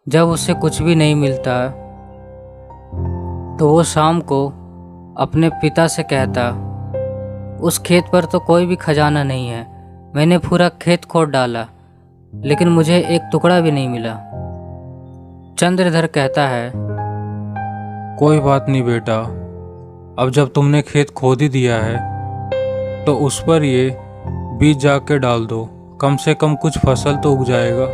जब उसे कुछ भी नहीं मिलता तो वो शाम को अपने पिता से कहता, उस खेत पर तो कोई भी खजाना नहीं है, मैंने पूरा खेत खोद डाला लेकिन मुझे एक टुकड़ा भी नहीं मिला। चंद्रधर कहता है, कोई बात नहीं बेटा, अब जब तुमने खेत खोद ही दिया है तो उस पर ये बीज जाके डाल दो, कम से कम कुछ फसल तो उग जाएगा।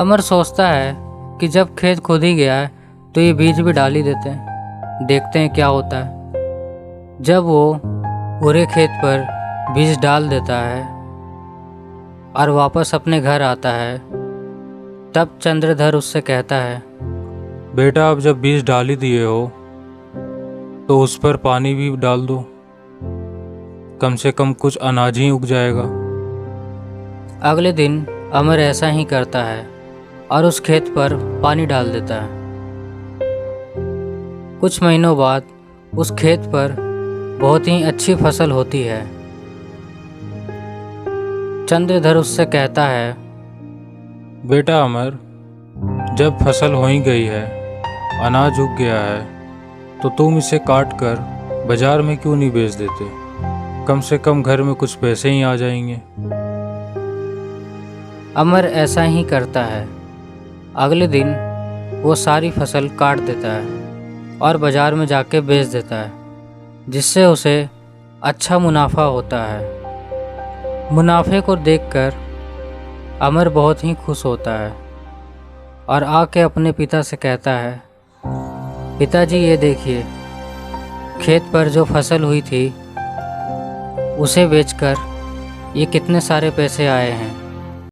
अमर सोचता है कि जब खेत खोद ही गया है तो ये बीज भी डाल ही देते हैं, देखते हैं क्या होता है। जब वो पूरे खेत पर बीज डाल देता है और वापस अपने घर आता है, तब चंद्रधर उससे कहता है, बेटा अब जब बीज डाल ही दिए हो तो उस पर पानी भी डाल दो, कम से कम कुछ अनाज ही उग जाएगा। अगले दिन अमर ऐसा ही करता है और उस खेत पर पानी डाल देता है। कुछ महीनों बाद उस खेत पर बहुत ही अच्छी फसल होती है। चंद्रधर उससे कहता है, बेटा अमर, जब फसल हो ही गई है, अनाज उग गया है, तो तुम इसे काट कर बाजार में क्यों नहीं बेच देते? कम से कम घर में कुछ पैसे ही आ जाएंगे। अमर ऐसा ही करता है। अगले दिन वो सारी फसल काट देता है और बाजार में जाके बेच देता है, जिससे उसे अच्छा मुनाफा होता है। मुनाफे को देखकर अमर बहुत ही खुश होता है और आके अपने पिता से कहता है, पिताजी ये देखिए, खेत पर जो फसल हुई थी उसे बेचकर ये कितने सारे पैसे आए हैं।